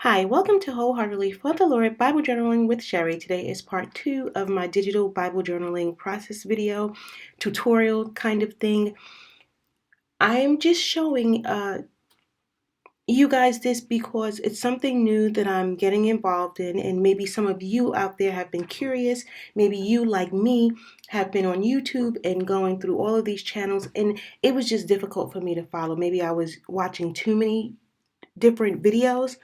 Hi, welcome to Wholeheartedly for the Lord Bible Journaling with Sherry. Today is part 2 of my digital Bible journaling process video, tutorial kind of thing. I'm just showing you guys this because it's something new that I'm getting involved in, and maybe some of you out there have been curious. Maybe you, like me, have been on YouTube and going through all of these channels, and it was just difficult for me to follow. Maybe I was watching too many different videos.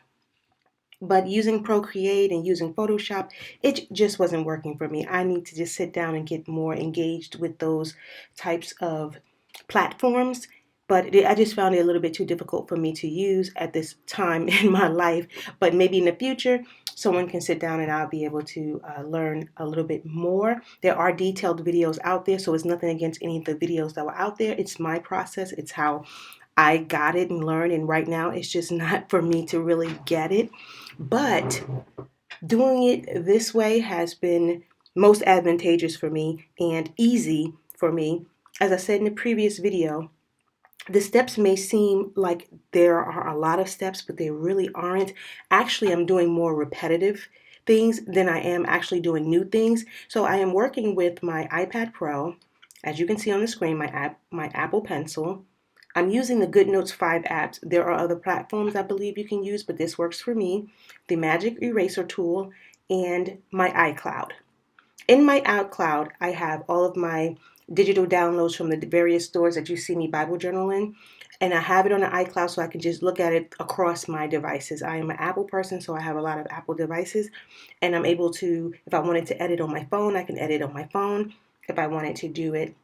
But using Procreate and using Photoshop, it just wasn't working for me. I need to just sit down and get more engaged with those types of platforms. But I just found it a little bit too difficult for me to use at this time in my life. But maybe in the future, someone can sit down and I'll be able to learn a little bit more. There are detailed videos out there, so it's nothing against any of the videos that were out there. It's my process. It's how I got it and learned, and right now it's just not for me to really get it. But doing it this way has been most advantageous for me and easy for me. As I said in the previous video, the steps may seem like there are a lot of steps, but they really aren't. Actually, I'm doing more repetitive things than I am actually doing new things. So I am working with my iPad Pro, as you can see on the screen, my Apple Pencil. I'm using the GoodNotes 5 apps. There are other platforms I believe you can use, but this works for me. The Magic Eraser tool and my iCloud. In my iCloud, I have all of my digital downloads from the various stores that you see me Bible journaling, and I have it on the iCloud so I can just look at it across my devices. I am an Apple person, so I have a lot of Apple devices, and I'm able to, if I wanted to edit on my phone, I can edit on my phone. If I wanted to do it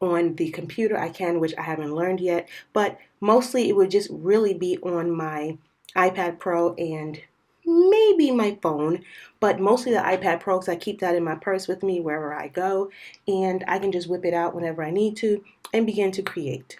on the computer, I can, which I haven't learned yet, but mostly it would just really be on my iPad Pro and maybe my phone, but mostly the iPad Pro because I keep that in my purse with me wherever I go, and I can just whip it out whenever I need to and begin to create.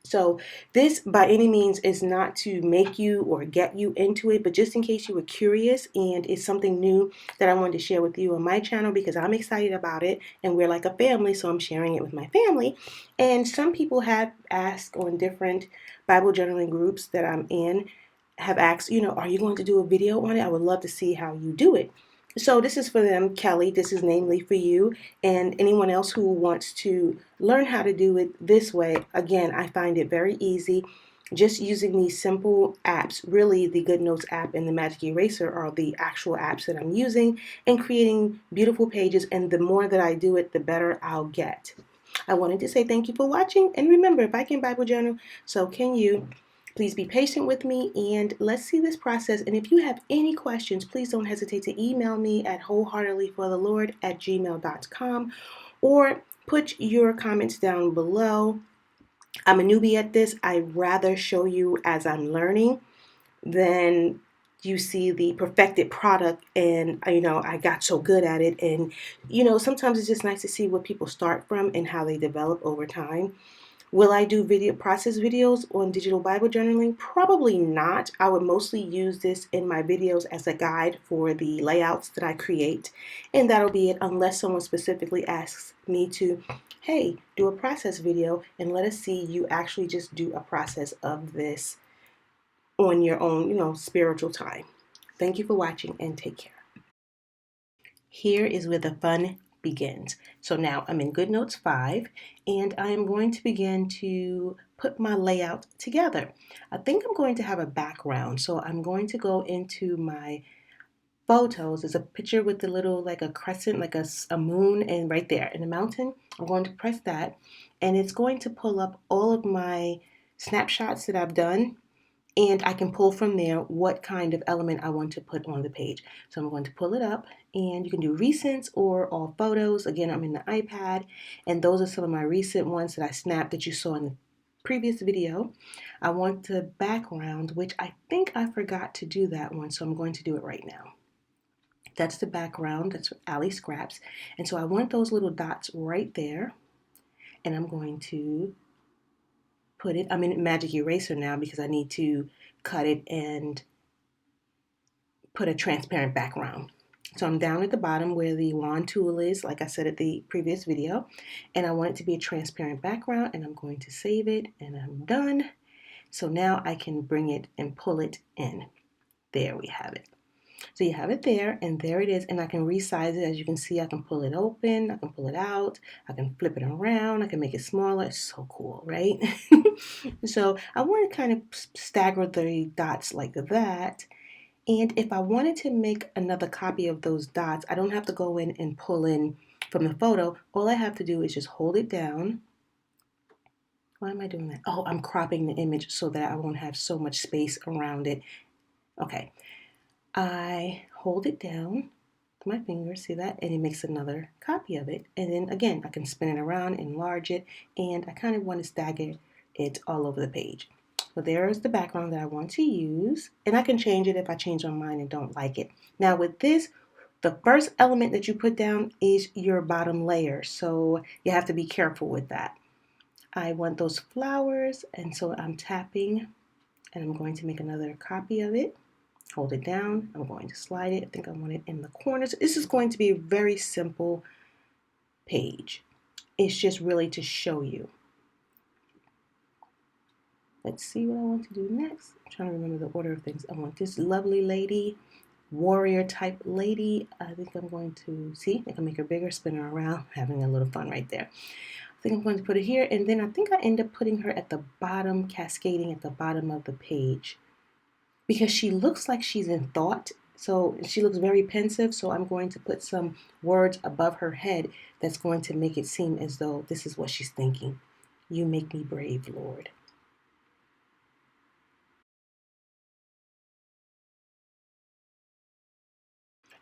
So this by any means is not to make you or get you into it, but just in case you were curious and it's something new that I wanted to share with you on my channel because I'm excited about it and we're like a family, so I'm sharing it with my family. And some people have asked on different Bible journaling groups that I'm in, have asked, are you going to do a video on it? I would love to see how you do it. So this is for them, Kelly. This is namely for you and anyone else who wants to learn how to do it this way. Again, I find it very easy. Just using these simple apps, really the GoodNotes app and the Magic Eraser are the actual apps that I'm using, and creating beautiful pages. And the more that I do it, the better I'll get. I wanted to say thank you for watching. And remember, if I can Bible journal, so can you. Please be patient with me and let's see this process. And if you have any questions, please don't hesitate to email me at wholeheartedlyforthelord@gmail.com or put your comments down below. I'm a newbie at this. I'd rather show you as I'm learning than you see the perfected product and I got so good at it. And sometimes it's just nice to see what people start from and how they develop over time. Will I do video process videos on digital Bible journaling? Probably not. I would mostly use this in my videos as a guide for the layouts that I create, and that'll be it unless someone specifically asks me to, hey, do a process video and let us see you actually just do a process of this on your own, spiritual time. Thank you for watching and take care. Here is where the fun begins. So now I'm in GoodNotes 5 and I am going to begin to put my layout together. I think I'm going to have a background. So I'm going to go into my photos. There's a picture with the little like a crescent, like a moon, and right there in the mountain. I'm going to press that and it's going to pull up all of my snapshots that I've done, and I can pull from there what kind of element I want to put on the page. So I'm going to pull it up, and you can do recents or all photos. Again, I'm in the iPad, and those are some of my recent ones that I snapped that you saw in the previous video. I want the background, which I think I forgot to do that one, so I'm going to do it right now. That's the background, that's Ali Scraps. And so I want those little dots right there, and I'm going to put it, I'm in Magic Eraser now because I need to cut it and put a transparent background. So I'm down at the bottom where the wand tool is, like I said at the previous video, and I want it to be a transparent background, and I'm going to save it, and I'm done. So now I can bring it and pull it in. There we have it. So you have it there, and there it is, and I can resize it. As you can see, I can pull it open, I can pull it out, I can flip it around, I can make it smaller. It's so cool, right? So I want to kind of stagger the dots like that. And if I wanted to make another copy of those dots, I don't have to go in and pull in from the photo. All I have to do is just hold it down. Why am I doing that? Oh, I'm cropping the image so that I won't have so much space around it. Okay, I hold it down with my finger, see that? And it makes another copy of it. And then again, I can spin it around, enlarge it, and I kind of want to stagger it all over the page. So there's the background that I want to use, and I can change it if I change my mind and don't like it. Now with this, the first element that you put down is your bottom layer, so you have to be careful with that. I want those flowers, and so I'm tapping, and I'm going to make another copy of it. Hold it down. I'm going to slide it. I think I want it in the corners. This is going to be a very simple page. It's just really to show you. Let's see what I want to do next. I'm trying to remember the order of things. I want this lovely lady, warrior type lady. I think I'm going to, see, I can make her bigger, spin her around, having a little fun right there. I think I'm going to put it here, and then I think I end up putting her at the bottom, cascading at the bottom of the page, because she looks like she's in thought. So she looks very pensive, so I'm going to put some words above her head that's going to make it seem as though this is what she's thinking. You make me brave, Lord.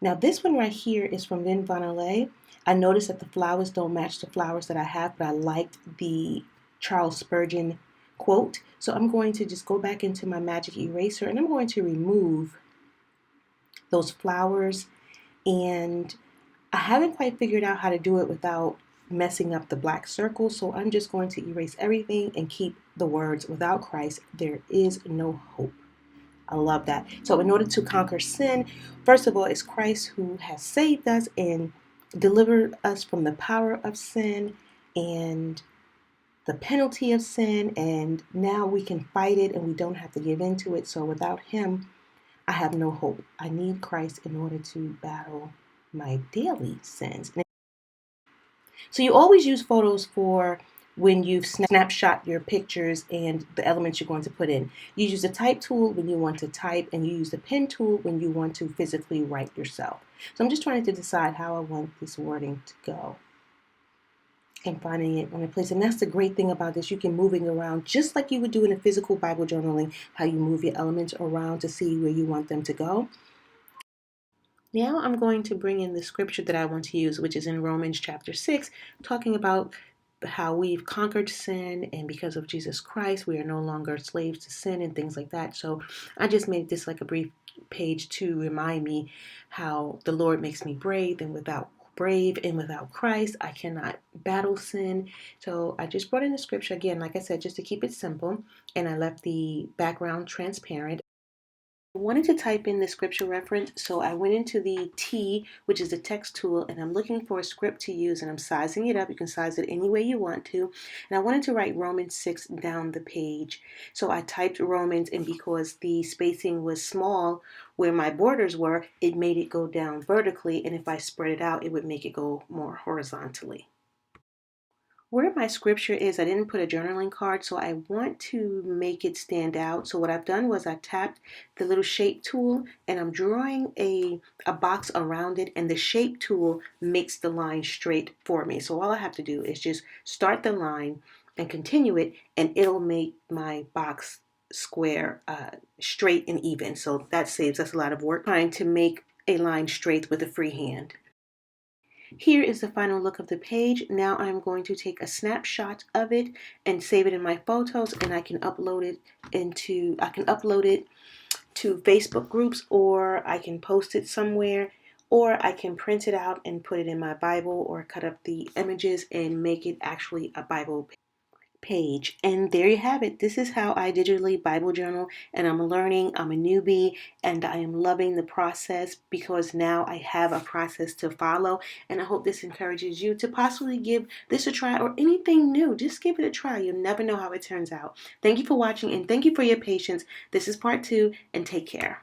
Now this one right here is from Vin Vanillé. I noticed that the flowers don't match the flowers that I have, but I liked the Charles Spurgeon quote. So I'm going to just go back into my magic eraser, and I'm going to remove those flowers. And I haven't quite figured out how to do it without messing up the black circle, so I'm just going to erase everything and keep the words, without Christ, there is no hope. I love that. So in order to conquer sin, first of all, it's Christ who has saved us and delivered us from the power of sin and the penalty of sin, and now we can fight it and we don't have to give in to it. So without him, I have no hope. I need Christ in order to battle my daily sins. So you always use photos for when you've snapshot your pictures and the elements you're going to put in. You use the type tool when you want to type, and you use the pen tool when you want to physically write yourself. So I'm just trying to decide how I want this wording to go and finding it on a place. And that's the great thing about this. You can move it around just like you would do in a physical Bible journaling, how you move your elements around to see where you want them to go. Now I'm going to bring in the scripture that I want to use, which is in Romans chapter 6, talking about how we've conquered sin, and because of Jesus Christ, we are no longer slaves to sin and things like that. So I just made this like a brief page to remind me how the Lord makes me brave, and without Christ, I cannot battle sin. So I just brought in the scripture again, like I said, just to keep it simple, and I left the background transparent. I wanted to type in the scripture reference, so I went into the T, which is the text tool, and I'm looking for a script to use, and I'm sizing it up. You can size it any way you want to. And I wanted to write Romans 6 down the page. So I typed Romans, and because the spacing was small where my borders were, it made it go down vertically, and if I spread it out, it would make it go more horizontally. Where my scripture is, I didn't put a journaling card, so I want to make it stand out. So what I've done was I tapped the little shape tool, and I'm drawing a box around it, and the shape tool makes the line straight for me. So all I have to do is just start the line and continue it, and it'll make my box square straight and even. So that saves us a lot of work trying to make a line straight with a free hand. Here is the final look of the page. Now I'm going to take a snapshot of it and save it in my photos, and I can upload it to Facebook groups, or I can post it somewhere, or I can print it out and put it in my Bible, or cut up the images and make it actually a Bible page. And there you have it. This is how I digitally Bible journal, and I'm learning. I'm a newbie, and I am loving the process because now I have a process to follow, and I hope this encourages you to possibly give this a try, or anything new. Just give it a try. You'll never know how it turns out. Thank you for watching, and thank you for your patience. This is part 2, and take care.